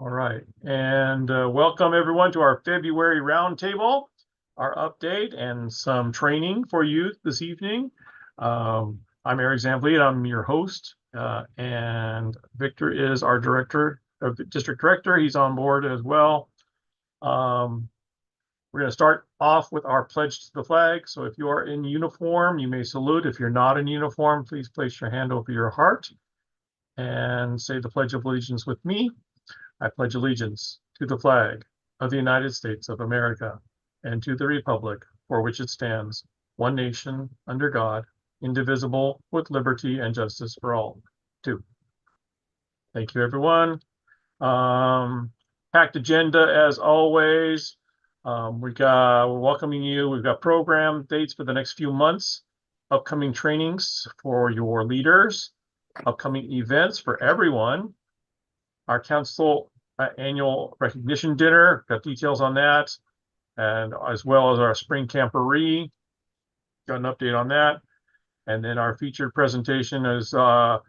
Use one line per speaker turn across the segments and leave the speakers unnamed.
All right, and welcome everyone to our February roundtable, our update and some training for you this evening. I'm Eric Zambleet, I'm your host, and Victor is our district director. He's on board as well. We're going to start off with our pledge to the flag. So if you are in uniform, you may salute. If you're not in uniform, please place your hand over your heart and say the Pledge of Allegiance with me. I pledge allegiance to the flag of the United States of America and to the republic for which it stands, one nation, under God, indivisible, with liberty and justice for all. Two. Thank you, everyone. Packed agenda as always. We're welcoming you. We've got program dates for the next few months, upcoming trainings for your leaders, upcoming events for everyone. Our council annual recognition dinner, got details on that, and as well as our spring camporee, got an update on that. And then our featured presentation is all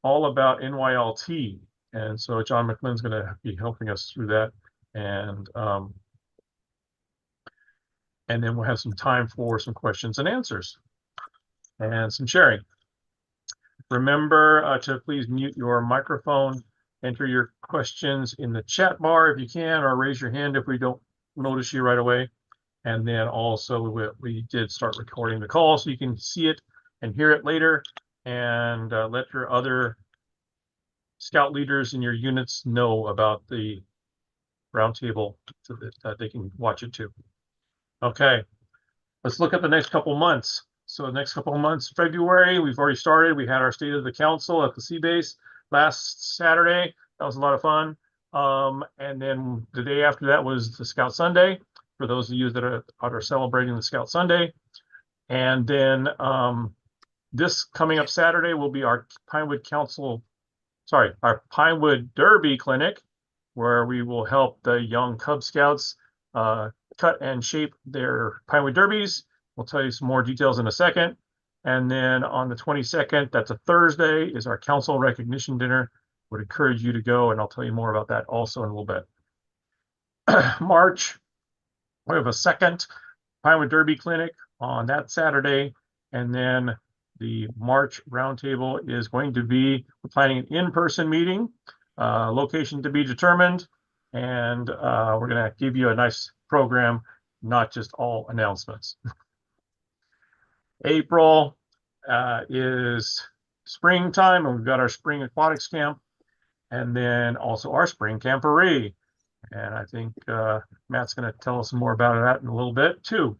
about NYLT. And so John McLean's going to be helping us through that. And then we'll have some time for some questions and answers and some sharing. Remember to please mute your microphone. Enter your questions in the chat bar if you can, or raise your hand if we don't notice you right away. And then also we did start recording the call so you can see it and hear it later, and let your other scout leaders in your units know about the roundtable so that they can watch it too. Okay, let's look at the next couple months. So the next couple of months, February, we've already started. We had our State of the Council at the Sea Base last Saturday. That was a lot of fun. And then the day after that was the Scout Sunday, for those of you that are celebrating the Scout Sunday. And then this coming up Saturday will be our Pinewood Derby Clinic, where we will help the young Cub Scouts cut and shape their Pinewood Derbies. We'll tell you some more details in a second. And then on the 22nd, that's a Thursday, is our council recognition dinner. Would encourage you to go, and I'll tell you more about that also in a little bit. March, we have a second Pinewood Derby Clinic on that Saturday. And then the March roundtable is going to be, we're planning an in-person meeting, location to be determined. And we're going to give you a nice program, not just all announcements. April is springtime, and we've got our spring aquatics camp, and then also our spring camporee. And I think Matt's going to tell us more about that in a little bit too.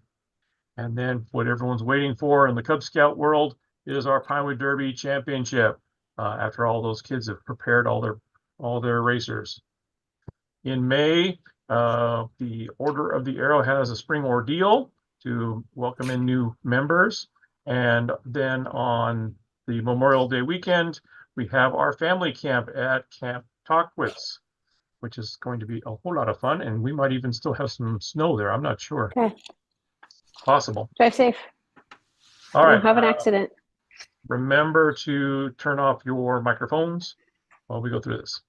And then what everyone's waiting for in the Cub Scout world is our Pinewood Derby Championship. After all those kids have prepared all their racers. In May, the Order of the Arrow has a spring ordeal to welcome in new members. And then on the Memorial Day weekend, we have our family camp at Camp Talkwitz, which is going to be a whole lot of fun. And we might even still have some snow there. I'm not sure.
Okay.
Possible.
Drive safe.
All right.
Don't have an accident.
Remember to turn off your microphones while we go through this.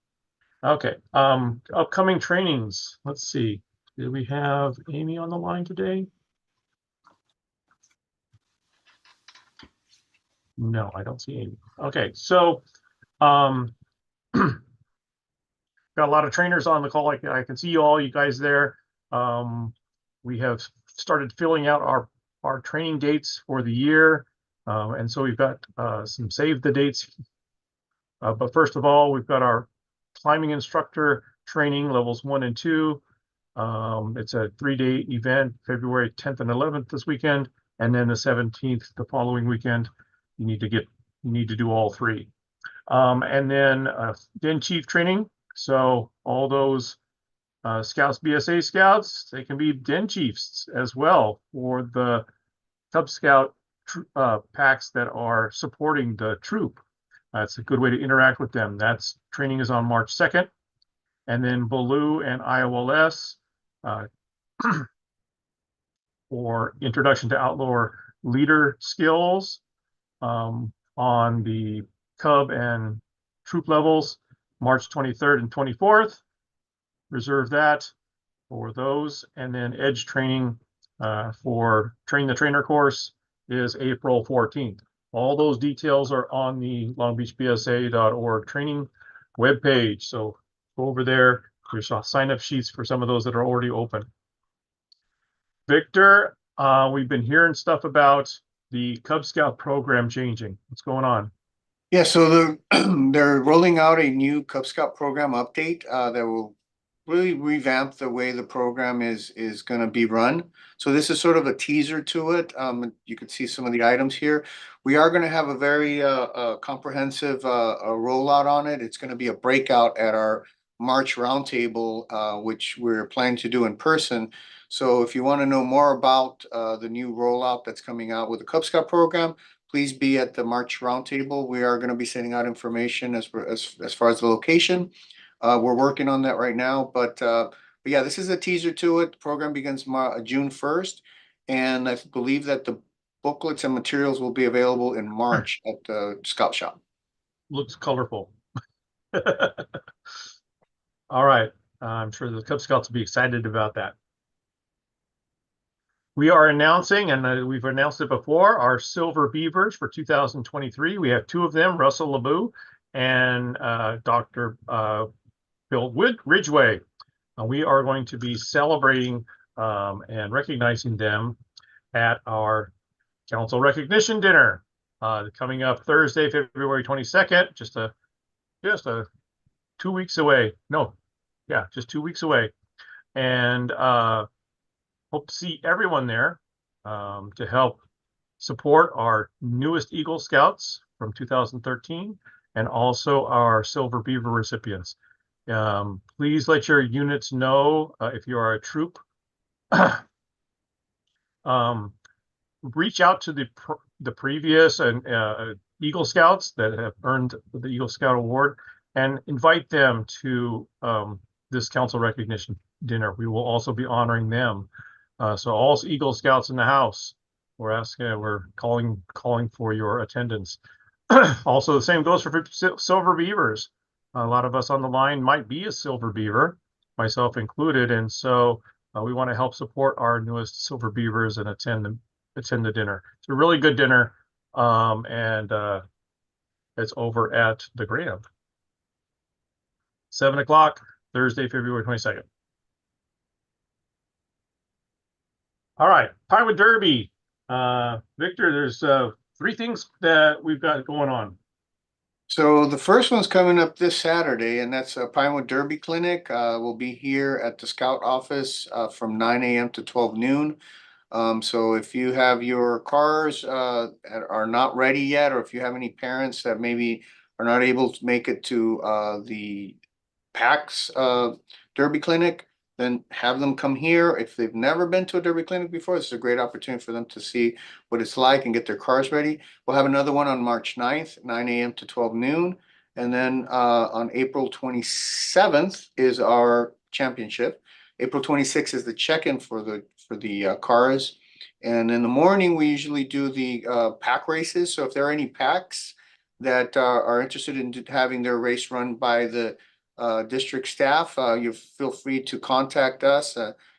Okay. Upcoming trainings. Let's see. Did we have Amy on the line today? No, I don't see Amy. Okay, so got a lot of trainers on the call. I can see you guys there. We have started filling out our training dates for the year. And so we've got some save the dates. But first of all, we've got our climbing instructor training levels 1 and 2. It's a 3-day event, February 10th and 11th this weekend, and then the 17th the following weekend. You need to do all 3. And then Den Chief training. So all those Scouts, BSA Scouts, they can be Den Chiefs as well for the Cub Scout packs that are supporting the troop. That's a good way to interact with them. That's training is on March 2nd. And then Baloo and IOLS for Introduction to Outlaw Leader Skills on the Cub and troop levels, March 23rd and 24th. reserve that for those. And then Edge training for Train the Trainer course is April 14th. All those details are on the longbeachbsa.org training webpage. So go over there. There's sign-up sheets for some of those that are already open. Victor, we've been hearing stuff about the Cub Scout program changing. What's going on?
Yeah, so they're rolling out a new Cub Scout program update that will really revamp the way the program is going to be run. So this is sort of a teaser to it. You can see some of the items here. We are going to have a very comprehensive rollout on it. It's going to be a breakout at our March roundtable, which we're planning to do in person. So if you want to know more about the new rollout that's coming out with the Cub Scout program, please be at the March roundtable. We are going to be sending out information as far as the location. We're working on that right now, but yeah, this is a teaser to it. The program begins June 1st, and I believe that the booklets and materials will be available in March at the Scout Shop.
Looks colorful. All right. I'm sure the Cub Scouts will be excited about that. We are announcing, and we've announced it before, our Silver Beavers for 2023. We have two of them, Russell LeBeau and Dr. Bill Ridgway. We are going to be celebrating and recognizing them at our Council Recognition Dinner coming up Thursday, February 22nd, just 2 weeks away. No, yeah, just 2 weeks away. And hope to see everyone there to help support our newest Eagle Scouts from 2013 and also our Silver Beaver recipients. Please let your units know if you are a troop. Reach out to the previous and Eagle Scouts that have earned the Eagle Scout Award and invite them to this council recognition dinner. We will also be honoring them. So all Eagle Scouts in the house, we're calling for your attendance. Also, the same goes for Silver Beavers. A lot of us on the line might be a Silver Beaver, myself included, and so we want to help support our newest Silver Beavers and attend the dinner. It's a really good dinner, and it's over at the Grand. 7 o'clock, Thursday, February 22nd. All right, Pinewood Derby. Victor, there's 3 things that we've got going on.
So the first one's coming up this Saturday, and that's a Pinewood Derby Clinic. We'll be here at the Scout office from 9 a.m. to 12 noon. So if you have your cars are not ready yet, or if you have any parents that maybe are not able to make it to the PAX Derby Clinic, then have them come here. If they've never been to a Derby Clinic before, this is a great opportunity for them to see what it's like and get their cars ready. We'll have another one on March 9th, 9 a.m. to 12 noon. And then on April 27th is our championship. April 26th is the check-in for the cars. And in the morning, we usually do the pack races. So if there are any packs that are interested in having their race run by the district staff, you feel free to contact us.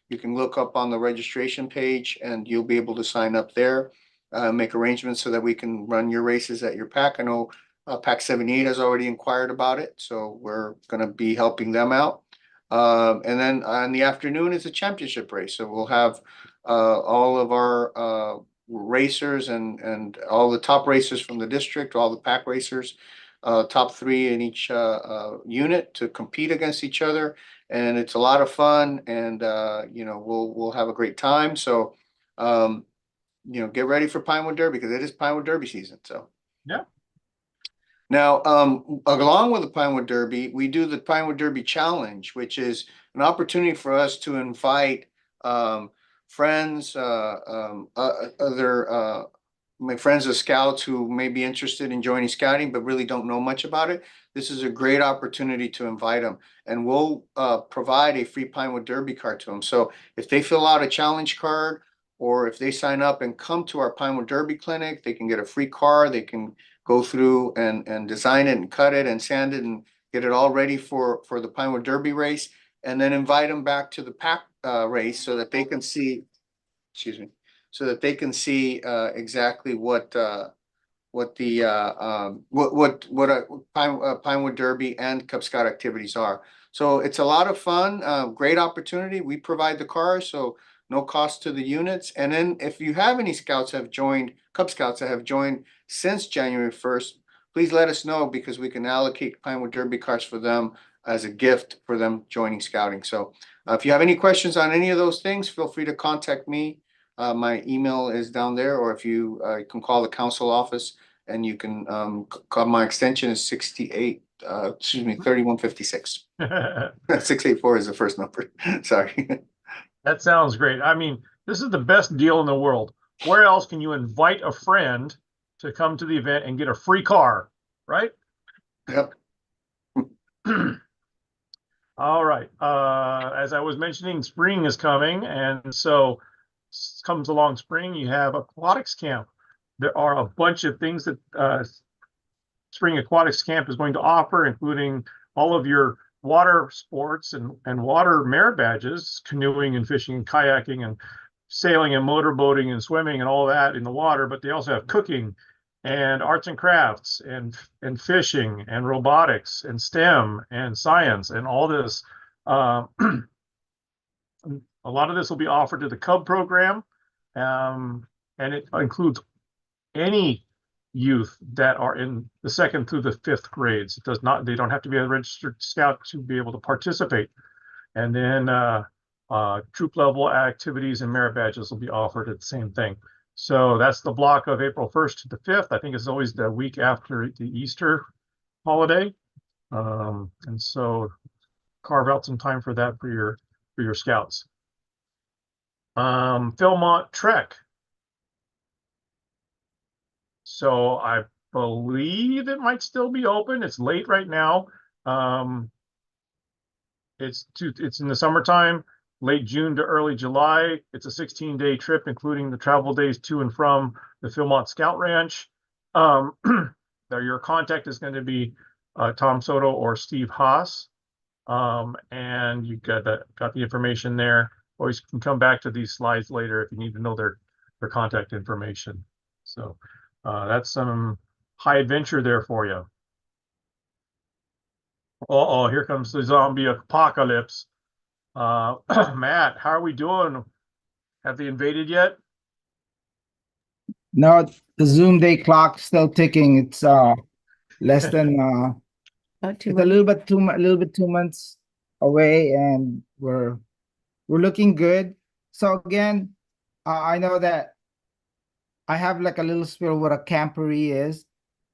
You can look up on the registration page and you'll be able to sign up there, make arrangements so that we can run your races at your pack. I know Pack 78 has already inquired about it, so we're going to be helping them out. And then in the afternoon is a championship race. So we'll have all of our racers and all the top racers from the district, all the pack racers, top 3 in each unit to compete against each other. And it's a lot of fun, and we'll have a great time. So get ready for Pinewood Derby, because it is Pinewood Derby season. So
yeah.
Now, along with the Pinewood Derby, we do the Pinewood Derby Challenge, which is an opportunity for us to invite friends, my friends as scouts who may be interested in joining scouting but really don't know much about it. This is a great opportunity to invite them, and we'll provide a free Pinewood Derby card to them. So if they fill out a challenge card, or if they sign up and come to our Pinewood Derby clinic, they can get a free car. They can go through and design it and cut it and sand it and get it all ready for the Pinewood Derby race. and then invite them back to the pack race so that they can see, excuse me, so that they can see exactly what the Pinewood Derby and Cub Scout activities are. So it's a lot of fun, great opportunity. We provide the cars, so no cost to the units. And then if you have any scouts have joined, Cub Scouts that have joined since January 1st, please let us know because we can allocate Pinewood Derby cars for them as a gift for them joining scouting. So if you have any questions on any of those things, feel free to contact me. My email is down there, or if you can call the council office, and you can call, my extension is 3156. 684 is the first number. Sorry.
That sounds great. I mean, this is the best deal in the world. Where else can you invite a friend to come to the event and get a free car, right?
Yep.
All right. As I was mentioning, spring is coming, and so comes along spring, you have aquatics camp. There are a bunch of things that Spring Aquatics Camp is going to offer, including all of your water sports and water merit badges, canoeing and fishing and kayaking and sailing and motorboating and swimming and all that in the water. But they also have cooking and arts and crafts and fishing and robotics and STEM and science and all this. A lot of this will be offered to the Cub program, and it includes any youth that are in the 2nd through the 5th grades. It does not, they don't have to be a registered scout to be able to participate. And then troop level activities and merit badges will be offered at the same thing. So that's the block of April 1st to the 5th. I think it's always the week after the Easter holiday. And so carve out some time for that for your scouts. Philmont Trek. So I believe it might still be open. It's late right now. It's in the summertime, late June to early July. It's a 16-day trip, including the travel days to and from the Philmont Scout Ranch. Your contact is going to be Tom Soto or Steve Haas. And you got the information there. Always can come back to these slides later if you need to know their contact information. So that's some high adventure there for you. Uh-oh, here comes the zombie apocalypse. Matt, how are we doing? Have they invaded yet?
No, the Zoom day clock still ticking. It's less than
Not too
it's a little bit 2 months away, and we're looking good. So again, I know that I have like a little spiel of what a camporee is.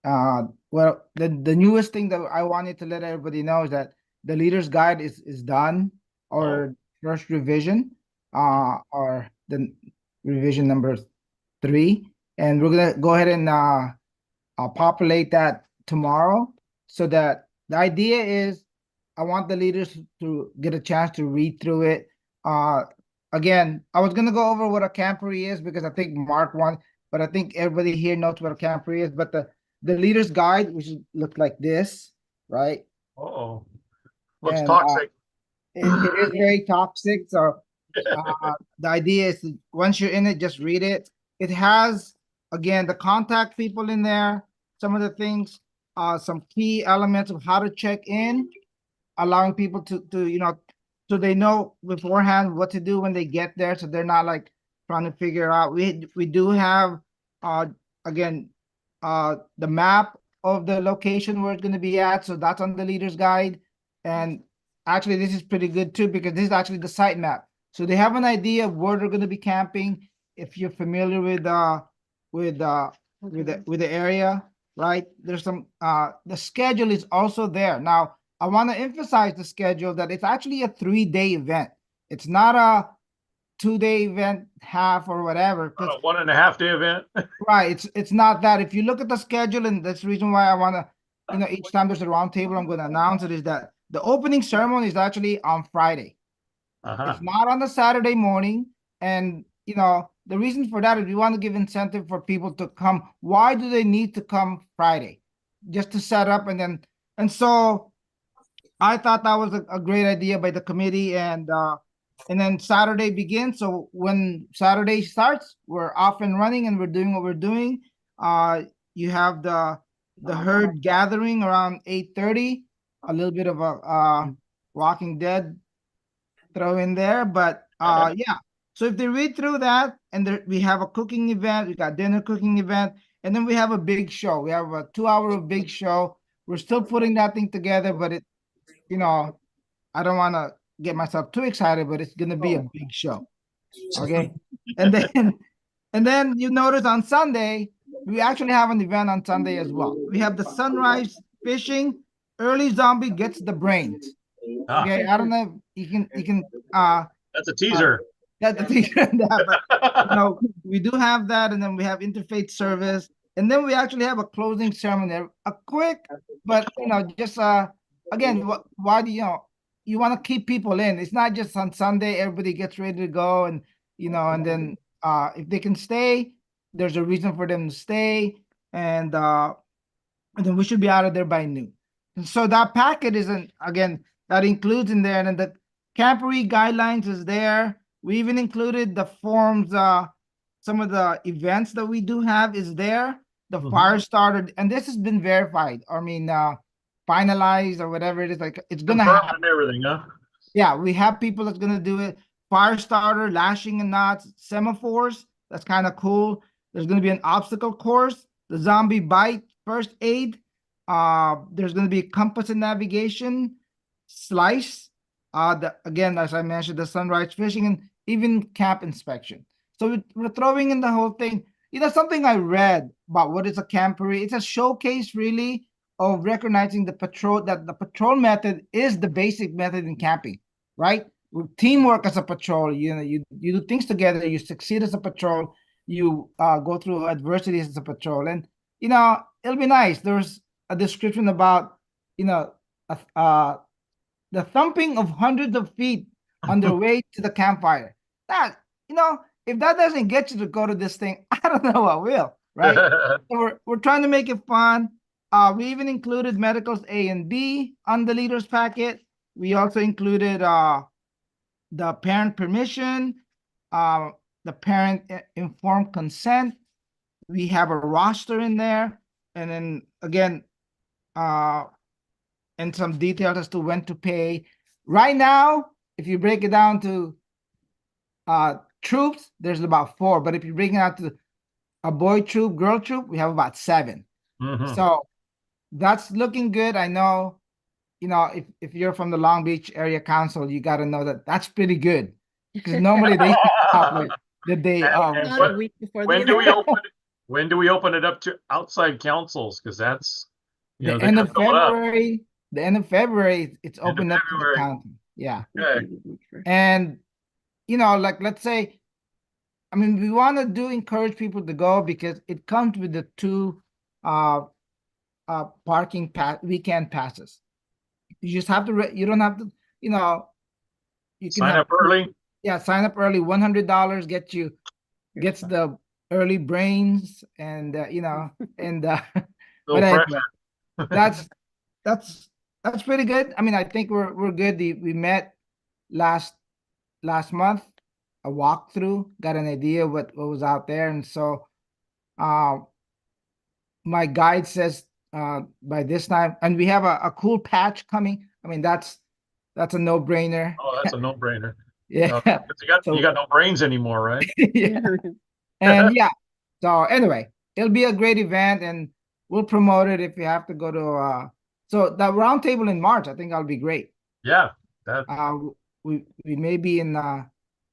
Well, the newest thing that I wanted to let everybody know is that the leader's guide is done, or first revision, or the revision number 3, and we're gonna go ahead and populate that tomorrow. So that the idea is, I want the leaders to get a chance to read through it. Again, I was gonna go over what a camporee is because I think Mark won, but I think everybody here knows what a camporee is. But the leader's guide, which look like this, right?
Uh-oh. Looks
And,
toxic.
It is very toxic. So the idea is that once you're in it, just read it. It has, again, the contact people in there, some of the things, some key elements of how to check in, allowing people to so they know beforehand what to do when they get there, so they're not like trying to figure out. We do have again the map of the location where it's going to be at, so that's on the leader's guide. And actually this is pretty good too, because this is actually the site map, so they have an idea of where they're going to be camping. If you're familiar with the area, right? There's some the schedule is also there. Now I want to emphasize the schedule, that it's actually a 3-day event. It's not a 2-day event, half or whatever.
A 1.5-day event.
Right, it's not that. If you look at the schedule, and that's the reason why I want to, each time there's a roundtable, I'm going to announce it, is that the opening ceremony is actually on Friday. It's not on the Saturday morning. And the reason for that is we want to give incentive for people to come. Why do they need to come Friday? Just to set up, and so I thought that was a great idea by the committee, and then Saturday begins. So when Saturday starts, we're off and running, and we're doing what we're doing. You have the herd gathering around 8:30. A little bit of a Walking Dead throw in there, but yeah. So if they read through that, and we have a cooking event, we got dinner cooking event, and then we have a big show. We have a 2 hour big show. We're still putting that thing together, but you know, I don't want to get myself too excited, but it's gonna be a big show. Okay. And then you notice on Sunday, we actually have an event on Sunday as well. We have the sunrise fishing. Early zombie gets the brains.
Ah,
Okay. I don't know if you can
that's a teaser.
that's the thing that, but we do have that, and then we have interfaith service, and then we actually have a closing ceremony, a quick, but just again, why do you want to keep people in? It's not just on Sunday, everybody gets ready to go, and and then if they can stay, there's a reason for them to stay, and then we should be out of there by noon. And so that packet isn't, again, that includes in there, and the camporee guidelines is there. We even included the forms, some of the events that we do have is there. The fire starter, and this has been verified. I mean, finalized or whatever it is. Like, it's gonna
Confirmed
happen.
and everything, huh?
Yeah, we have people that's gonna do it. Fire starter, lashing and knots, semaphores. That's kind of cool. There's gonna be an obstacle course, the zombie bite, first aid. There's gonna be compass and navigation, slice. Again, as I mentioned, the sunrise fishing, and even camp inspection. So we're throwing in the whole thing. Something I read about what is a camporee. It's a showcase, really, of recognizing the patrol method is the basic method in camping, right? With teamwork as a patrol, you do things together, you succeed as a patrol, you go through adversities as a patrol, and it'll be nice. There's a description about the thumping of hundreds of feet on their way to the campfire. That if that doesn't get you to go to this thing, I don't know what will, right? So we're trying to make it fun. We even included medicals A and B on the leaders packet. We also included the parent permission, the parent informed consent. We have a roster in there, and then again, and some details as to when to pay. Right now, if you break it down to troops, there's about 4, but if you break it out to a boy troop, girl troop, we have about 7. So that's looking good. I know, if you're from the Long Beach Area Council, you got to know that that's pretty good, because normally they have like the day of.
Not a week before
When
the
do we
event.
open it? When do we open it up to outside councils? Because that's
The
they're
end of
gonna fill it up.
February. The end of February, it's
End of
opened up to the
February.
county. Yeah.
Okay.
And like, let's say, I mean, we want to encourage people to go, because it comes with the 2 parking weekend passes. You just have to you don't have to, you can
Sign up early.
Yeah, sign up early. $100 gets the early brains, and and
No
but anyway,
pressure.
that's pretty good. I mean, I think we're good. We met last month, a walkthrough, got an idea what was out there, and so my guide says by this time, and we have a cool patch coming. I mean, that's a no-brainer.
Oh, that's a no-brainer.
Yeah.
You got no brains anymore, right?
Yeah. And yeah. So anyway, it'll be a great event, and we'll promote it if you have to go to so the roundtable in March, I think that'll be great.
Yeah. That
We may be in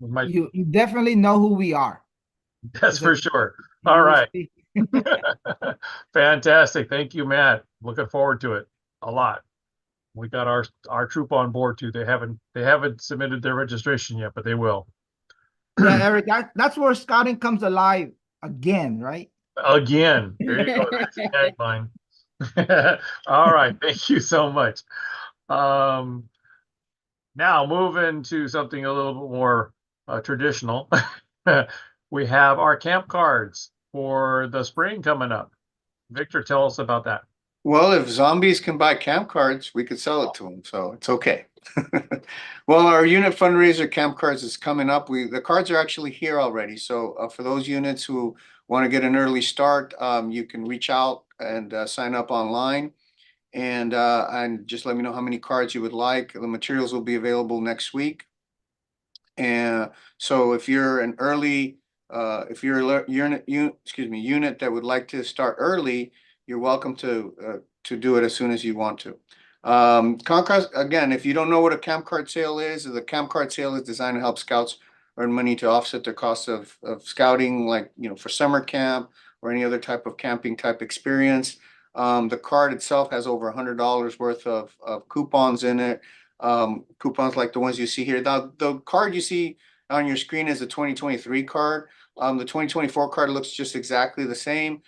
might,
you definitely know who we are.
that's for sure.
You
All
will
right.
see.
Fantastic. Thank you, Matt. Looking forward to it a lot. We got our troop on board too. They haven't submitted their registration yet, but they will.
Yeah, Eric, that's where scouting comes alive again, right?
Again. There you go. That's the tagline. All right. Thank you so much. Now moving to something a little bit more traditional. We have our camp cards for the spring coming up. Victor, tell us about that.
Well, if zombies can buy camp cards, we could sell it to them, so it's okay. Well, our unit fundraiser camp cards is coming up. The cards are actually here already. So for those units who want to get an early start, you can reach out and sign up online, and just let me know how many cards you would like. The materials will be available next week. And so if you're an early, if you're unit that would like to start early, you're welcome to do it as soon as you want to. Concourse, again, if you don't know what a camp card sale is, the camp card sale is designed to help scouts earn money to offset their costs of scouting, like, for summer camp or any other type of camping type experience. The card itself has over $100 worth of coupons in it. Coupons like the ones you see here. The card you see on your screen is the 2023 card. The 2024 card looks just exactly the same.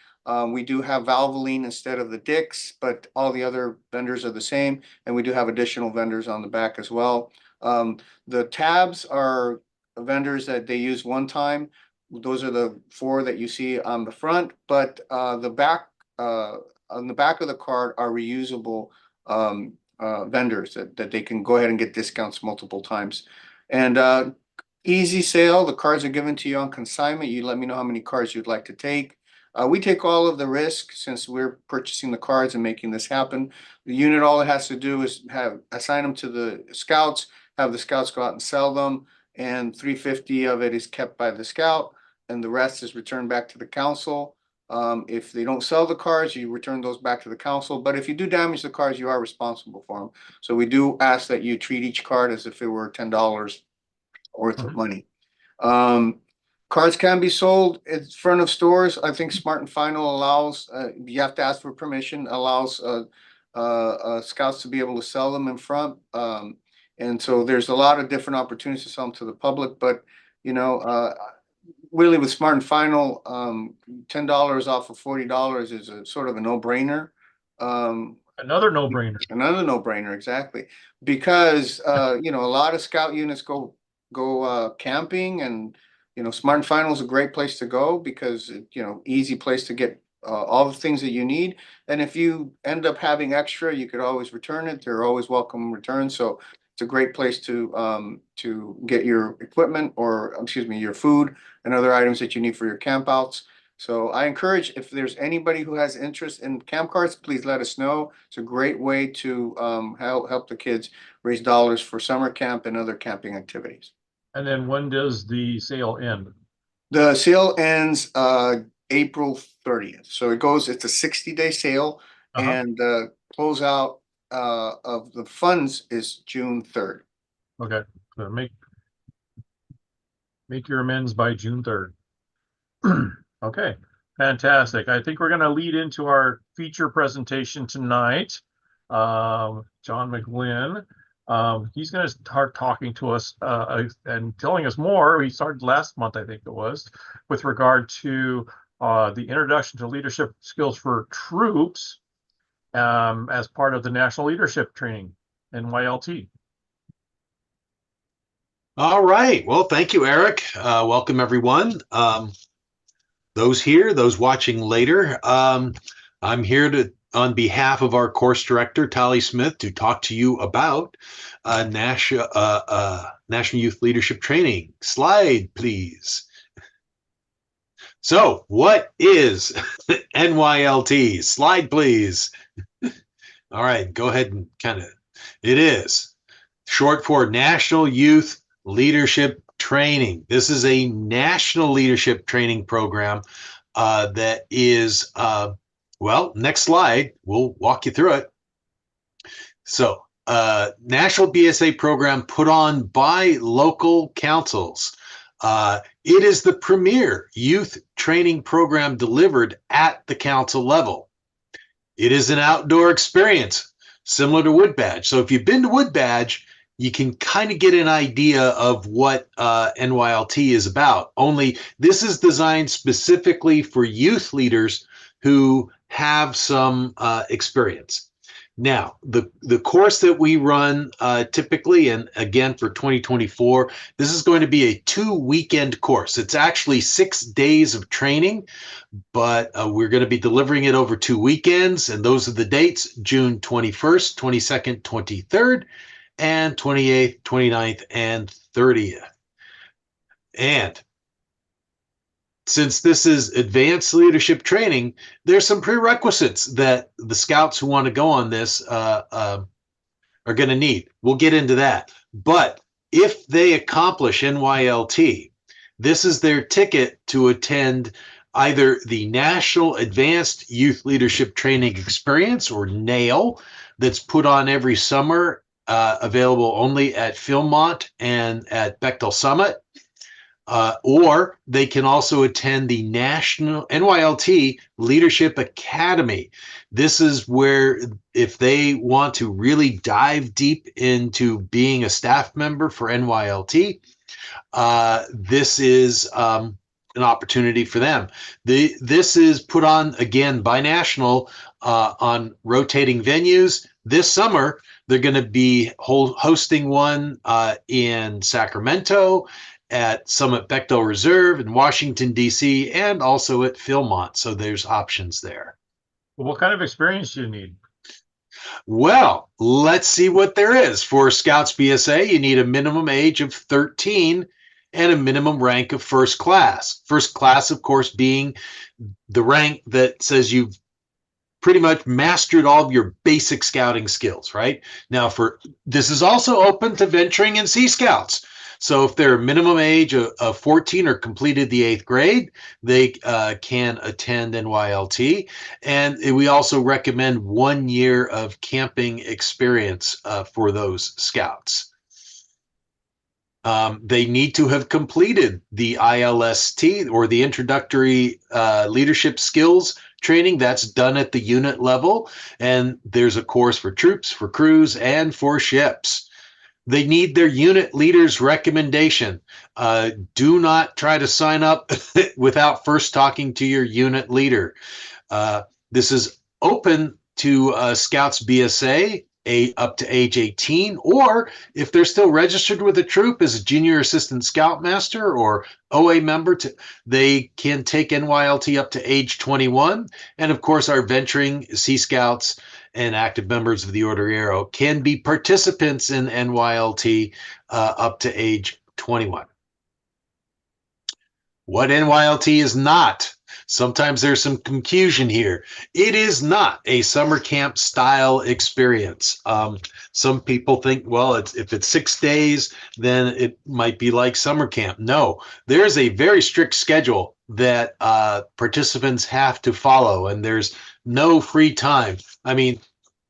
We do have Valvoline instead of the Dicks, but all the other vendors are the same, and we do have additional vendors on the back as well. The tabs are vendors that they use one time. Those are the 4 that you see on the front, but on the back of the card are reusable vendors that they can go ahead and get discounts multiple times. And easy sale, the cards are given to you on consignment. You let me know how many cards you'd like to take. We take all of the risk since we're purchasing the cards and making this happen. The unit, all it has to do is assign them to the scouts, have the scouts go out and sell them, and 350 of it is kept by the scout, and the rest is returned back to the council. If they don't sell the cards, you return those back to the council. But if you do damage the cards, you are responsible for them. So we do ask that you treat each card as if it were $10 worth of money. Cards can be sold in front of stores. I think Smart and Final allows, you have to ask for permission, allows scouts to be able to sell them in front. And so there's a lot of different opportunities to sell them to the public, but really with Smart and Final, $10 off of $40 is a sort of a no-brainer.
Another no-brainer.
Another no-brainer, exactly. Because a lot of scout units go camping, and Smart and Final is a great place to go because easy place to get all the things that you need. And if you end up having extra, you could always return it. They're always welcome returns. So it's a great place to get your equipment, or excuse me, your food and other items that you need for your campouts. So I encourage, if there's anybody who has interest in camp cards, please let us know. It's a great way to help the kids raise dollars for summer camp and other camping activities.
And then when does the sale end?
The sale ends April 30th. So it's a 60-day sale, and the closeout of the funds is June 3rd.
Okay, so make your amends by June 3rd. Okay, fantastic. I think we're going to lead into our feature presentation tonight. John McGlynn. He's going to start talking to us and telling us more. He started last month, I think it was, with regard to the introduction to leadership skills for troops as part of the National Leadership Training, NYLT.
All right. Well, thank you, Eric. Welcome, everyone. Those here, those watching later. I'm here on behalf of our course director, Tally Smith, to talk to you about National Youth Leadership Training. Slide, please. So, what is NYLT? Slide, please. All right, go ahead and it is short for National Youth Leadership Training. This is a national leadership training program that is, well, next slide, we'll walk you through it. So, national BSA program put on by local councils. It is the premier youth training program delivered at the council level. It is an outdoor experience similar to Wood Badge. So if you've been to Wood Badge, you can kind of get an idea of what NYLT is about. Only this is designed specifically for youth leaders who have some experience. Now, the course that we run typically, and again for 2024, this is going to be a 2-weekend course. It's actually 6 days of training, but we're going to be delivering it over 2 weekends, and those are the dates: June 21st, 22nd, 23rd, and 28th, 29th, and 30th. And since this is advanced leadership training, there's some prerequisites that the scouts who want to go on this are going to need. We'll get into that. But if they accomplish NYLT, this is their ticket to attend either the National Advanced Youth Leadership Training Experience, or NAIL, that's put on every summer, available only at Philmont and at Bechtel Summit. Or they can also attend the National NYLT Leadership Academy. This is where, if they want to really dive deep into being a staff member for NYLT, this is an opportunity for them. This is put on, again, by National on rotating venues. This summer, they're going to be hosting one in Sacramento, at Summit Bechtel Reserve in Washington, D.C., and also at Philmont. So there's options there.
Well, what kind of experience do you need?
Well, let's see what there is. For Scouts BSA, you need a minimum age of 13 and a minimum rank of first class. First class, of course, being the rank that says you've pretty much mastered all of your basic scouting skills, right? Now, this is also open to venturing in Sea Scouts. So if they're minimum age of 14 or completed the 8th grade, they can attend NYLT. And we also recommend 1 year of camping experience for those scouts. They need to have completed the ILST, or the Introductory Leadership Skills training. That's done at the unit level. And there's a course for troops, for crews, and for ships. They need their unit leader's recommendation. Do not try to sign up without first talking to your unit leader. This is open to Scouts BSA up to age 18, or if they're still registered with a troop as a junior assistant scoutmaster or OA member, they can take NYLT up to age 21. And of course, our venturing Sea Scouts and active members of the Order Arrow can be participants in NYLT up to age 21. What NYLT is not. Sometimes there's some confusion here. It is not a summer camp style experience. Some people think, well, if it's 6 days, then it might be like summer camp. No, there's a very strict schedule that participants have to follow, and there's no free time. I mean,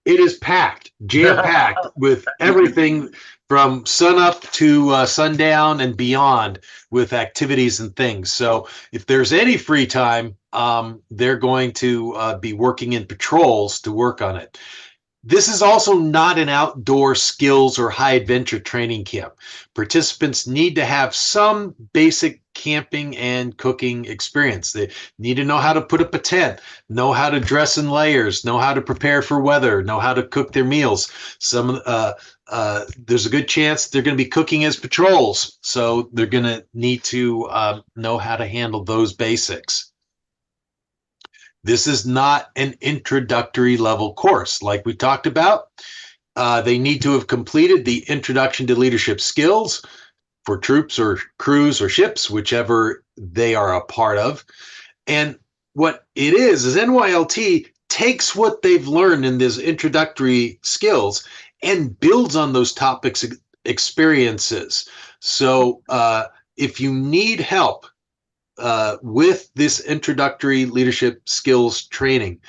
it is packed, jam-packed with everything from sunup to sundown and beyond, with activities and things. So if there's any free time, they're going to be working in patrols to work on it. This is also not an outdoor skills or high adventure training camp. Participants need to have some basic camping and cooking experience. They need to know how to put up a tent, know how to dress in layers, know how to prepare for weather, know how to cook their meals. There's a good chance they're going to be cooking as patrols, so they're going to need to know how to handle those basics. This is not an introductory level course. Like we talked about, they need to have completed the Introduction to Leadership Skills for troops or crews or ships, whichever they are a part of. And what it is NYLT takes what they've learned in these introductory skills and builds on those topics experiences. So if you need help with this introductory leadership skills training,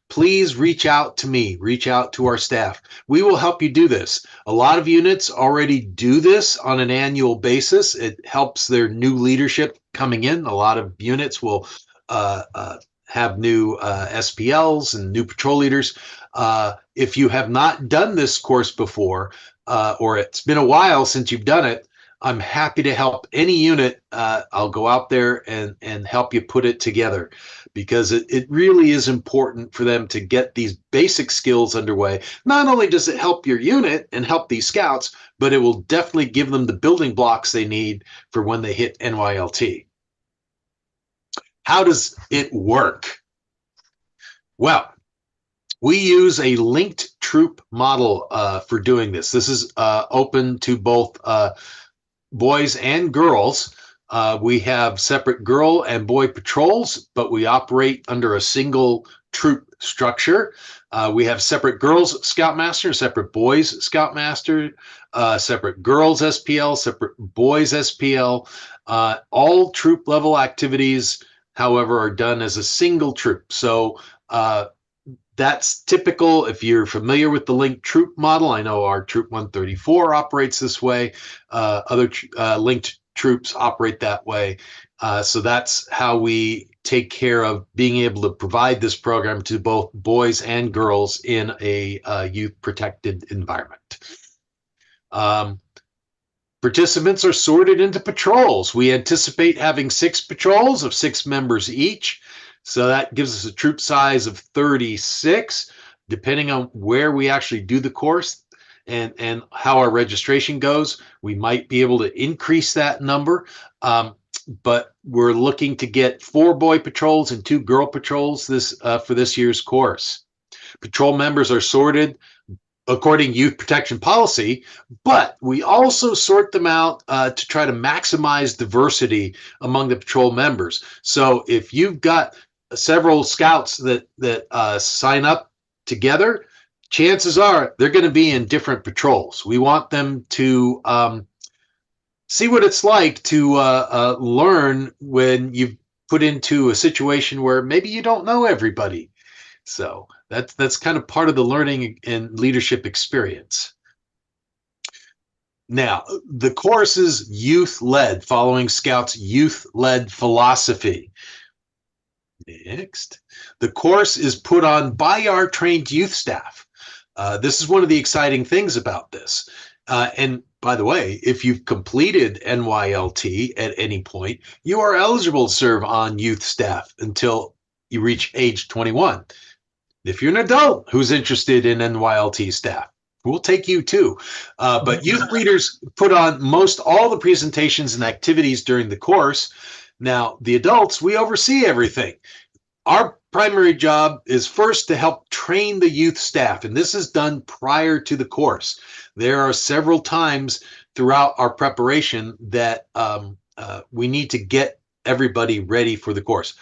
please reach out to me, reach out to our staff. We will help you do this. A lot of units already do this on an annual basis. It helps their new leadership coming in. A lot of units will have new SPLs and new patrol leaders. If you have not done this course before, or it's been a while since you've done it, I'm happy to help any unit. I'll go out there and help you put it together, because it really is important for them to get these basic skills underway. Not only does it help your unit and help these scouts, but it will definitely give them the building blocks they need for when they hit NYLT. How does it work? Well, we use a linked troop model for doing this. This is open to both boys and girls. We have separate girl and boy patrols, but we operate under a single troop structure. We have separate girls Scoutmaster, separate boys Scoutmaster, separate girls SPL, separate boys SPL. All troop level activities, however, are done as a single troop. So that's typical. If you're familiar with the linked troop model, I know our Troop 134 operates this way. Other linked troops operate that way. So that's how we take care of being able to provide this program to both boys and girls in a youth protected environment. Participants are sorted into patrols. We anticipate having 6 patrols of 6 members each. So that gives us a troop size of 36, depending on where we actually do the course and how our registration goes. We might be able to increase that number, but we're looking to get 4 boy patrols and 2 girl patrols for this year's course. Patrol members are sorted according to youth protection policy, but we also sort them out to try to maximize diversity among the patrol members. So if you've got several scouts that sign up together, chances are they're going to be in different patrols. We want them to see what it's like to learn when you've put into a situation where maybe you don't know everybody. So that's kind of part of the learning and leadership experience. Now, the course is youth-led, following Scouts' youth-led philosophy. Next, the course is put on by our trained youth staff. This is one of the exciting things about this. And by the way, if you've completed NYLT at any point, you are eligible to serve on youth staff until you reach age 21. If you're an adult who's interested in NYLT staff, we'll take you too. But youth leaders put on most all the presentations and activities during the course. Now, the adults, we oversee everything. Our primary job is first to help train the youth staff, and this is done prior to the course. There are several times throughout our preparation that we need to get everybody ready for the course.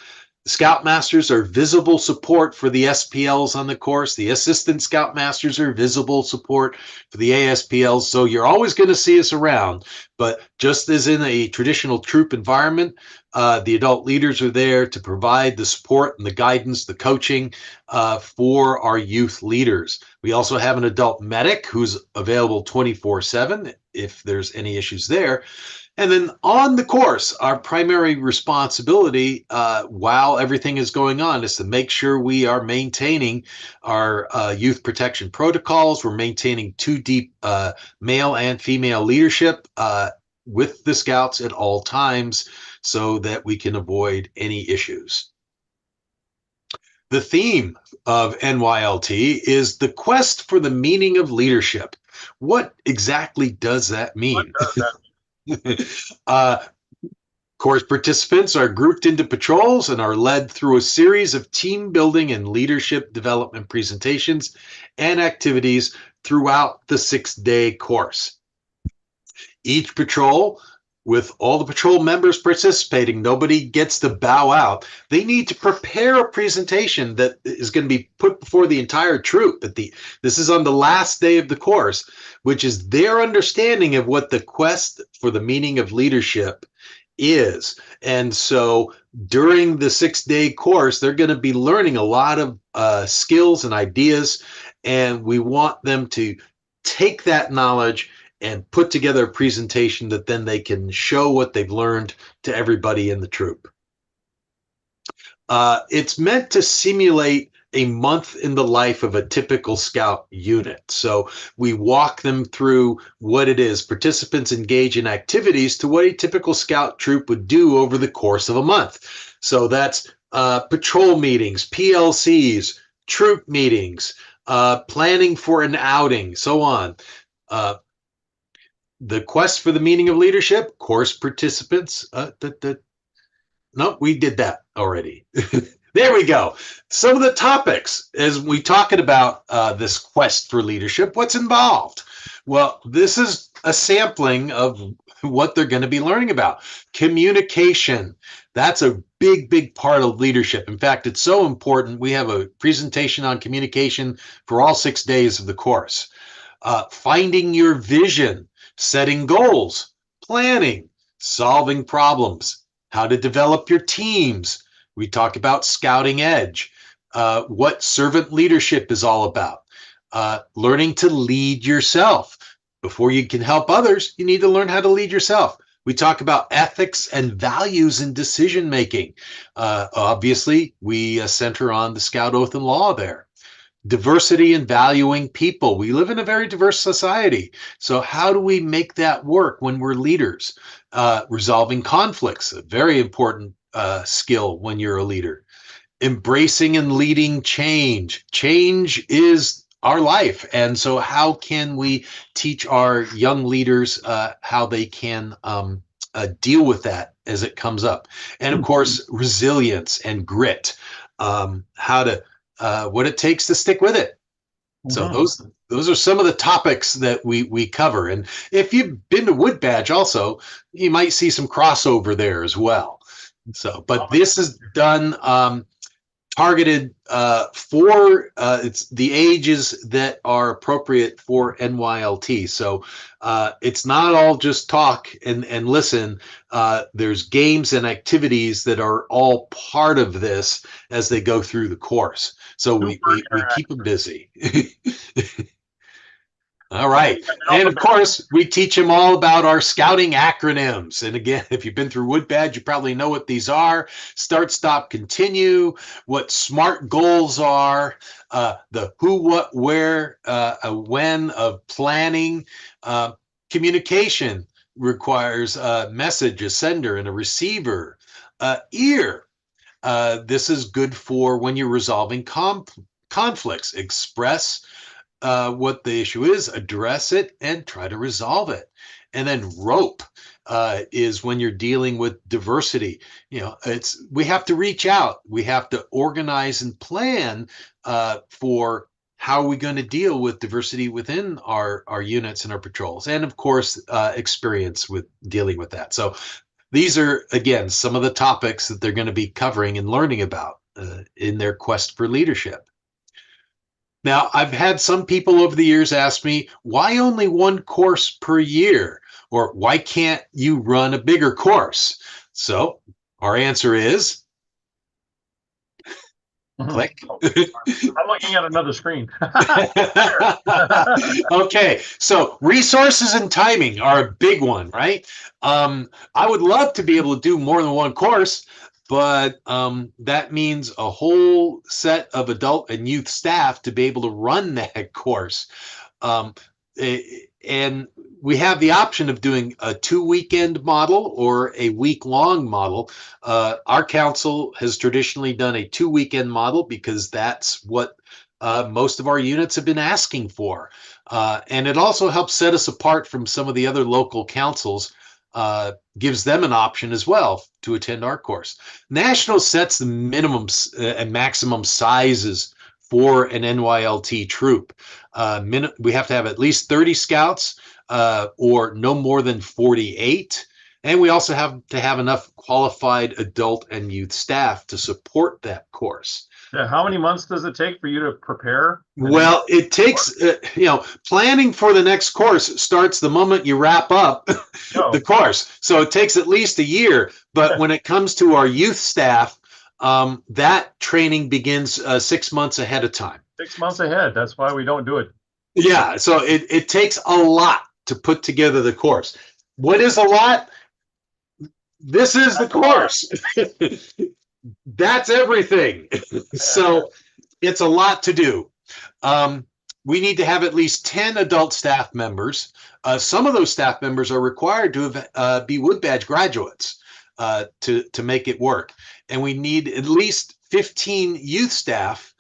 Scoutmasters are visible support for the SPLs on the course. The assistant Scoutmasters are visible support for the ASPLs. So you're always going to see us around. But just as in a traditional troop environment, the adult leaders are there to provide the support and the guidance, the coaching for our youth leaders. We also have an adult medic who's available 24/7 if there's any issues there. And then on the course, our primary responsibility while everything is going on is to make sure we are maintaining our youth protection protocols. We're maintaining 2 deep male and female leadership with the Scouts at all times so that we can avoid any issues. The theme of NYLT is the quest for the meaning of leadership. What exactly does that mean? Course participants are grouped into patrols and are led through a series of team building and leadership development presentations and activities throughout the 6-day course. Each patrol, with all the patrol members participating, nobody gets to bow out. They need to prepare a presentation that is going to be put before the entire troop. This is on the last day of the course, which is their understanding of what the quest for the meaning of leadership is. And so during the 6-day course, they're going to be learning a lot of skills and ideas, and we want them to take that knowledge and put together a presentation that then they can show what they've learned to everybody in the troop. It's meant to simulate a month in the life of a typical Scout unit. So we walk them through what it is. Participants engage in activities to what a typical Scout troop would do over the course of a month. So that's patrol meetings, PLCs, troop meetings, planning for an outing, so on. The quest for the meaning of leadership, course participants. No, we did that already. There we go. Some of the topics as we talking about this quest for leadership, what's involved? Well, this is a sampling of what they're going to be learning about. Communication. That's a big, big part of leadership. In fact, it's so important. We have a presentation on communication for all 6 days of the course. Finding your vision, setting goals, planning, solving problems, how to develop your teams. We talk about Scouting Edge, what servant leadership is all about, learning to lead yourself. Before you can help others, you need to learn how to lead yourself. We talk about ethics and values in decision making. Obviously, we center on the Scout Oath and Law there. Diversity and valuing people. We live in a very diverse society. So how do we make that work when we're leaders? Resolving conflicts, a very important skill when you're a leader. Embracing and leading change. Change is our life. And so how can we teach our young leaders how they can deal with that as it comes up? And of course, resilience and grit, how to what it takes to stick with it. So those are some of the topics that we cover. And if you've been to Wood Badge also, you might see some crossover there as well. So, but this is done targeted for it's the ages that are appropriate for NYLT. So it's not all just talk and listen. There's games and activities that are all part of this as they go through the course. So we keep them busy. All right. And of course, we teach them all about our scouting acronyms. And again, if you've been through Wood Badge, you probably know what these are. Start, stop, continue, what SMART goals are, the who, what, where, when of planning. Communication requires a message, a sender, and a receiver. Ear. This is good for when you're resolving conflicts. Express what the issue is, address it, and try to resolve it. And then rope is when you're dealing with diversity. You know, we have to reach out. We have to organize and plan for how are we going to deal with diversity within our units and our patrols. And of course, experience with dealing with that. So these are, again, some of the topics that they're going to be covering and learning about in their quest for leadership. Now, I've had some people over the years ask me, why only one course per year? Or why can't you run a bigger course? So our answer is, click.
I'm looking at another screen.
Okay, so resources and timing are a big one, right? I would love to be able to do more than one course, but that means a whole set of adult and youth staff to be able to run that course. And we have the option of doing a 2-weekend model or a week-long model. Our council has traditionally done a 2-weekend model because that's what most of our units have been asking for. And it also helps set us apart from some of the other local councils, gives them an option as well to attend our course. National sets the minimums and maximum sizes for an NYLT troop. We have to have at least 30 scouts or no more than 48. And we also have to have enough qualified adult and youth staff to support that course.
Yeah, how many months does it take for you to prepare?
Well, it takes, planning for the next course starts the moment you wrap up the course. So it takes at least a year. But when it comes to our youth staff, that training begins 6 months ahead of time.
6 months ahead. That's why we don't do it.
Yeah, so it takes a lot to put together the course. What is a lot? This is the course. That's everything. So It's a lot to do. We need to have at least 10 adult staff members. Some of those staff members are required to be Wood Badge graduates to make it work. And we need at least 15 youth staff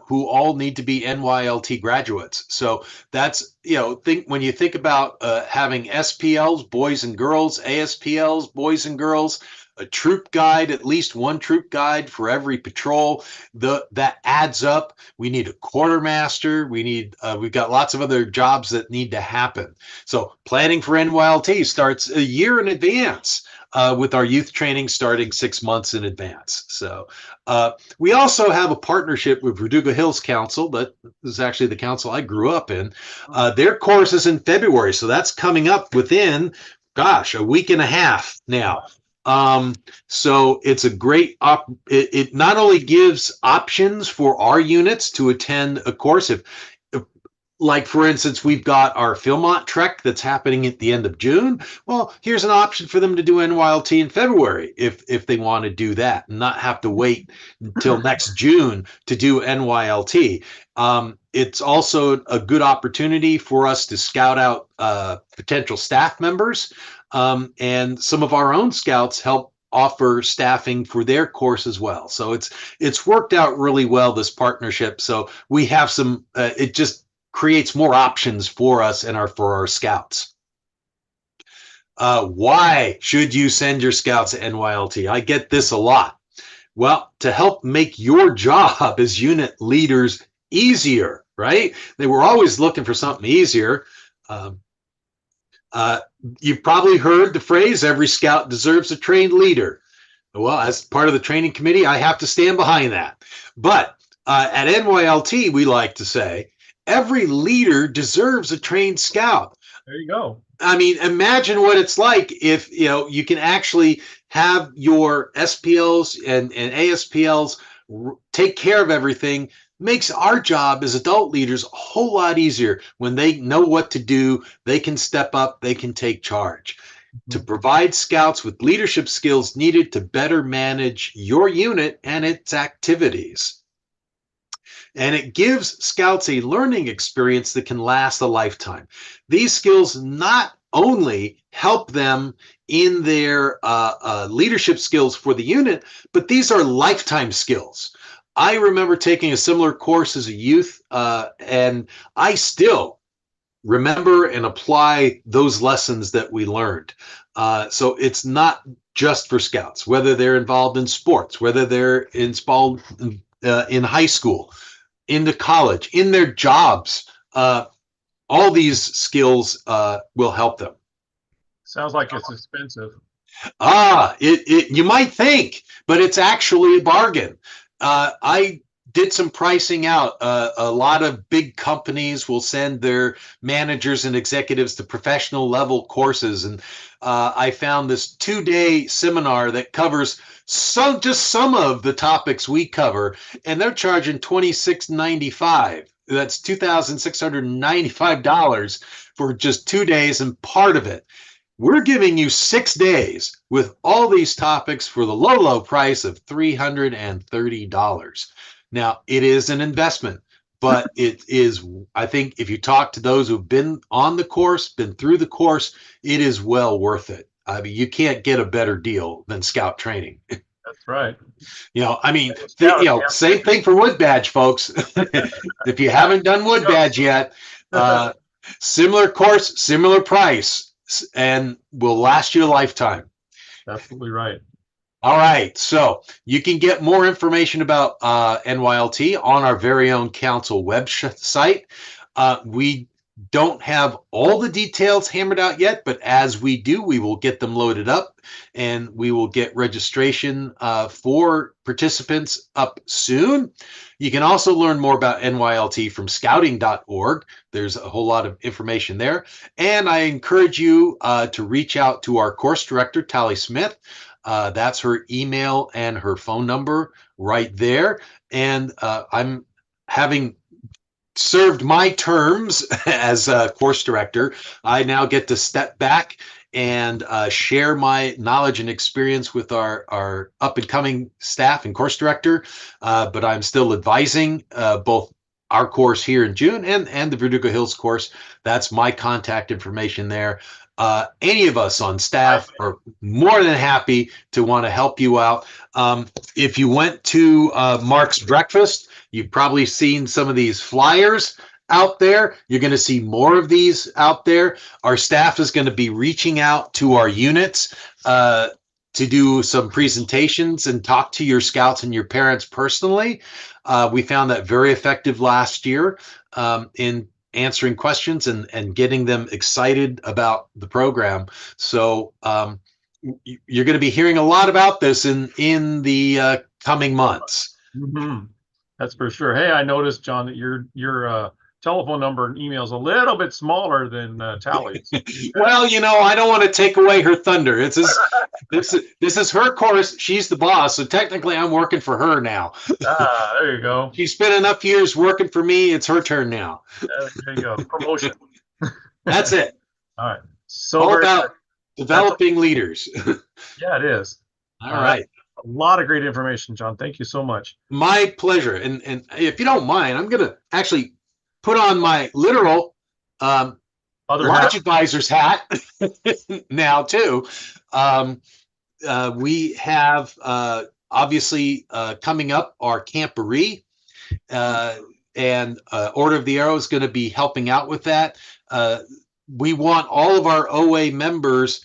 who all need to be NYLT graduates. So that's, when you think about having SPLs, boys and girls, ASPLs, boys and girls, a troop guide, at least one troop guide for every patrol, that adds up. We need a quartermaster. We've got lots of other jobs that need to happen. So planning for NYLT starts a year in advance. With our youth training starting 6 months in advance. So we also have a partnership with Verdugo Hills Council. That is actually the council I grew up in. Their course is in February, so that's coming up within, a week and a half now. So it's a great it not only gives options for our units to attend a course. Like, for instance, we've got our Philmont Trek that's happening at the end of June. Well, here's an option for them to do NYLT in February if they want to do that and not have to wait until next June to do NYLT. It's also a good opportunity for us to scout out potential staff members, and some of our own scouts help offer staffing for their course as well. So it's worked out really well, this partnership. So we have some, it just creates more options for us and for our scouts. Why should you send your scouts to NYLT? I get this a lot. Well, to help make your job as unit leaders easier, right? They were always looking for something easier. You've probably heard the phrase, every scout deserves a trained leader. Well, as part of the training committee, I have to stand behind that. But at NYLT, we like to say, every leader deserves a trained scout.
There you go.
I mean, imagine what it's like if you can actually have your SPLs and ASPLs take care of everything. Makes our job as adult leaders a whole lot easier. When they know what to do, they can step up, they can take charge. To provide scouts with leadership skills needed to better manage your unit and its activities. And it gives scouts a learning experience that can last a lifetime. These skills not only help them in their leadership skills for the unit, but these are lifetime skills. I remember taking a similar course as a youth, and I still remember and apply those lessons that we learned. So it's not just for scouts, whether they're involved in sports, whether they're involved in high school, into college, in their jobs. All these skills will help them.
Sounds like it's expensive.
You might think, but it's actually a bargain. I did some pricing out. A lot of big companies will send their managers and executives to professional level courses. And I found this 2-day seminar that covers just some of the topics we cover, and they're charging $26.95. That's $2,695 for just 2 days, and part of it. We're giving you 6 days with all these topics for the low price of $330. Now, it is an investment, but it is, I think, if you talk to those who've been on the course, been through the course, it is well worth it. I mean, you can't get a better deal than scout training.
That's right.
Same thing for Wood Badge, folks. If you haven't done Wood Badge yet, similar course, similar price, and will last you a lifetime.
Absolutely right.
All right, so you can get more information about NYLT on our very own council website. We don't have all the details hammered out yet, but as we do, we will get them loaded up, and we will get registration for participants up soon. You can also learn more about NYLT from scouting.org. There's a whole lot of information there. And I encourage you to reach out to our course director, Tally Smith. That's her email and her phone number right there. And I'm having served my terms as a course director, I now get to step back and share my knowledge and experience with our up and coming staff and course director. But I'm still advising both our course here in June and the Verdugo Hills course. That's my contact information there. Any of us on staff are more than happy to want to help you out. If you went to Mark's Breakfast, you've probably seen some of these flyers out there. You're going to see more of these out there. Our staff is going to be reaching out to our units to do some presentations and talk to your scouts and your parents personally. We found that very effective last year in answering questions and getting them excited about the program. So you're going to be hearing a lot about this in the coming months.
Mm-hmm. That's for sure. Hey, I noticed, John, that your telephone number and email is a little bit smaller than Tally's.
Well, I don't want to take away her thunder. This is her course. She's the boss, so technically I'm working for her now.
There you go.
She spent enough years working for me. It's her turn now.
There you go. Promotion.
That's it.
All right. So
all about developing leaders.
Yeah, it is.
All right.
A lot of great information, John. Thank you so much.
My pleasure. And if you don't mind, I'm going to actually put on my literal Lodge Advisor's hat now too. We have obviously coming up our camporee, and Order of the Arrow is going to be helping out with that. We want all of our OA members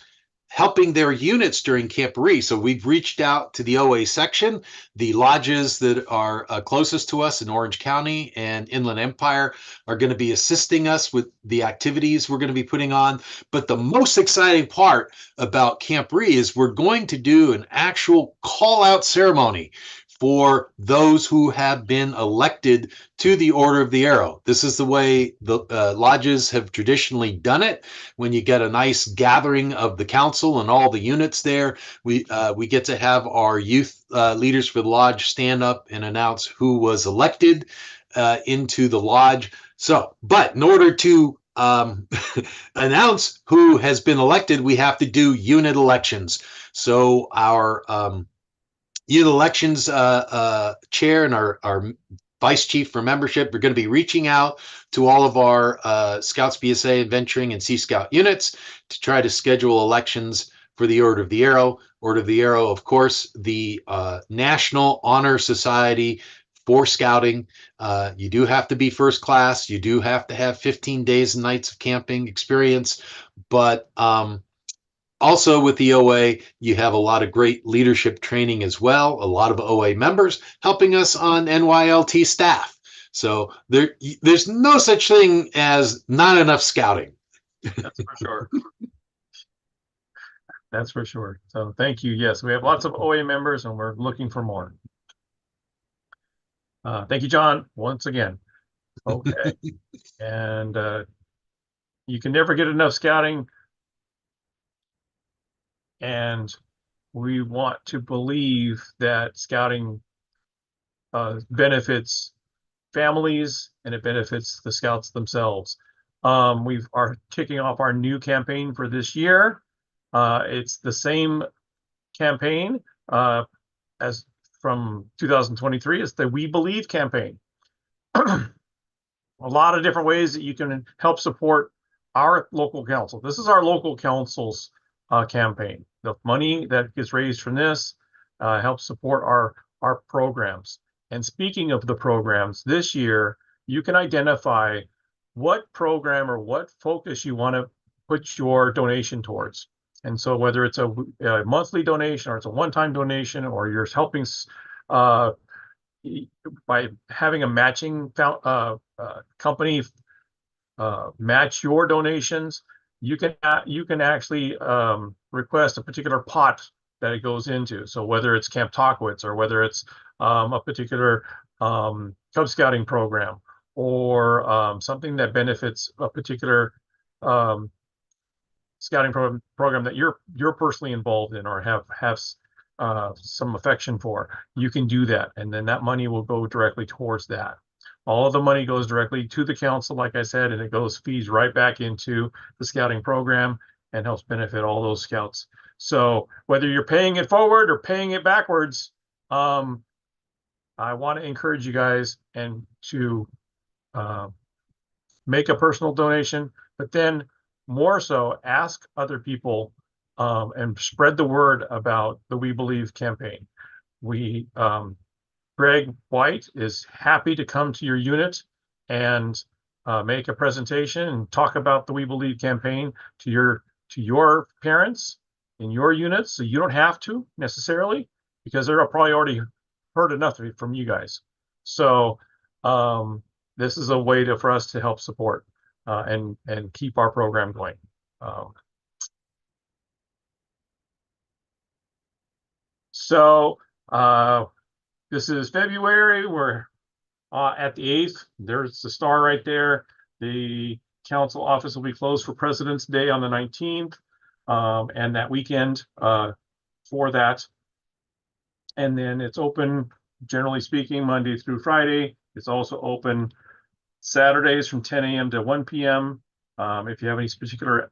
helping their units during camporee. So we've reached out to the OA section. The lodges that are closest to us in Orange County and Inland Empire are going to be assisting us with the activities we're going to be putting on. But the most exciting part about camporee is we're going to do an actual call-out ceremony for those who have been elected to the Order of the Arrow. This is the way the lodges have traditionally done it. When you get a nice gathering of the council and all the units there, we get to have our youth leaders for the lodge stand up and announce who was elected into the lodge. So, but in order to announce who has been elected, we have to do unit elections. So our unit elections chair and our vice chief for membership are going to be reaching out to all of our Scouts, BSA, Adventuring, and Sea Scout units to try to schedule elections for the Order of the Arrow. Order of the Arrow, of course, the National Honor Society for Scouting. You do have to be first class. You do have to have 15 days and nights of camping experience. But also with the OA, you have a lot of great leadership training as well. A lot of OA members helping us on NYLT staff. So there's no such thing as not enough scouting.
That's for sure. That's for sure. So thank you. Yes, we have lots of OA members and we're looking for more. Thank you, John, once again. Okay. And you can never get enough scouting. And we want to believe that scouting benefits families and it benefits the scouts themselves. We are kicking off our new campaign for this year. It's the same campaign as from 2023. It's the We Believe campaign. A lot of different ways that you can help support our local council. This is our local council's campaign. The money that gets raised from this helps support our programs. And speaking of the programs, this year you can identify what program or what focus you want to put your donation towards. And so whether it's a monthly donation or it's a one-time donation or you're helping by having a matching company match your donations, you can actually request a particular pot that it goes into. So whether it's Camp Talkwitz or whether it's a particular Cub Scouting program or something that benefits a particular scouting program that you're personally involved in or have some affection for, you can do that, and then that money will go directly towards that. All of the money goes directly to the council, like I said, and it feeds right back into the scouting program. and helps benefit all those scouts. So whether you're paying it forward or paying it backwards, I want to encourage you guys and to make a personal donation, but then more so ask other people and spread the word about the We Believe campaign. Greg White is happy to come to your unit and make a presentation and talk about the We Believe campaign to your parents in your units. So you don't have to necessarily, because they're probably already heard enough from you guys. So this is a way for us to help support and keep our program going. This is February. We're at the 8th. There's the star right there. The council office will be closed for President's Day on the 19th, and that weekend for that. And then it's open, generally speaking, Monday through Friday. It's also open Saturdays from 10 a.m. to 1 p.m. If you have any particular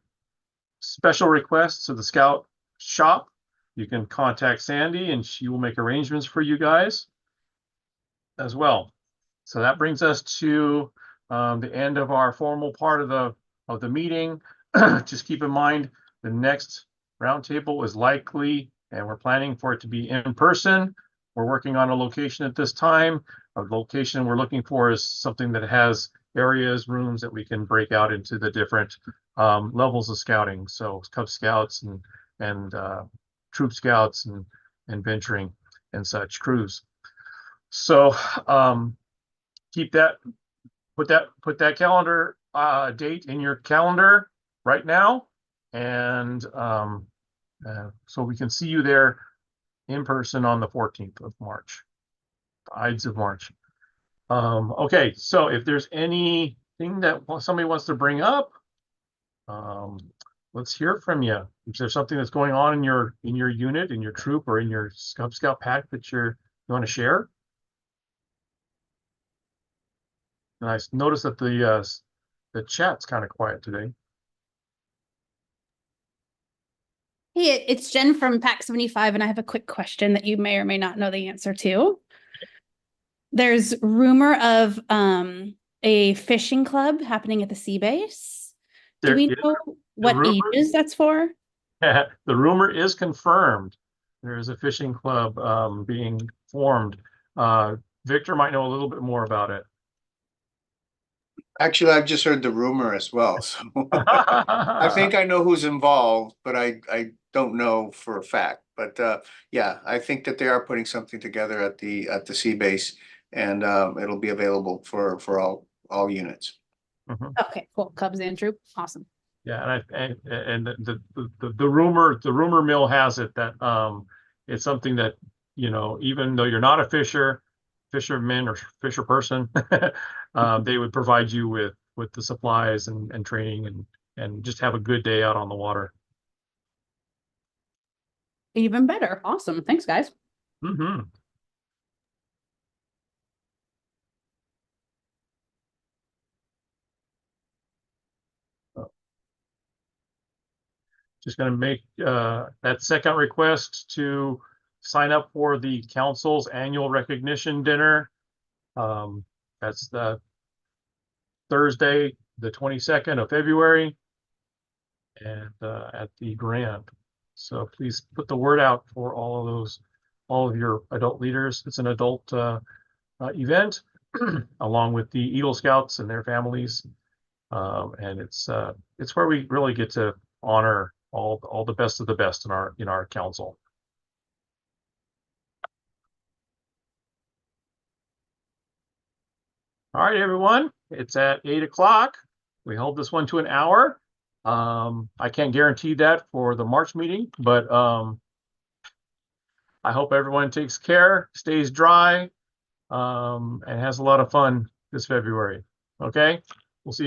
special requests to the Scout shop, you can contact Sandy and she will make arrangements for you guys as well. So that brings us to the end of our formal part of the meeting. Just keep in mind the next roundtable is likely, and we're planning for it to be in person. We're working on a location at this time. A location we're looking for is something that has areas, rooms that we can break out into the different levels of scouting. So Cub Scouts and Troop Scouts and venturing and such crews. So keep that, put that calendar date in your calendar right now, and so we can see you there in person on the 14th of March, the Ides of March. Okay, so if there's anything that somebody wants to bring up, let's hear from you. Is there something that's going on in your unit, in your troop, or in your Cub Scout pack that you want to share? And I noticed that the chat's kind of quiet today.
Hey, it's Jen from Pack 75, and I have a quick question that you may or may not know the answer to. There's rumor of a fishing club happening at the sea base. Do we know what ages that's for?
The rumor is confirmed. There is a fishing club being formed. Victor might know a little bit more about it.
Actually, I've just heard the rumor as well, so I think I know who's involved, but I don't know for a fact. But yeah, I think that they are putting something together at the sea base, and it'll be available for all units.
Okay, cool. Cubs and troop. Awesome.
Yeah, and the rumor mill has it that it's something that, you know, even though you're not a fisherman or fisher person, they would provide you with the supplies and training and just have a good day out on the water.
Even better. Awesome. Thanks, guys.
Just going to make that second request to sign up for the council's annual recognition dinner. That's the Thursday, the 22nd of February, and at the Grand. So please put the word out for all of your adult leaders. It's an adult event along with the Eagle Scouts and their families. And it's where we really get to honor all the best of the best in our council. All right, everyone, it's at 8 o'clock. We hold this one to an hour. I can't guarantee that for the March meeting, but I hope everyone takes care, stays dry, and has a lot of fun this February. Okay, we'll see you guys.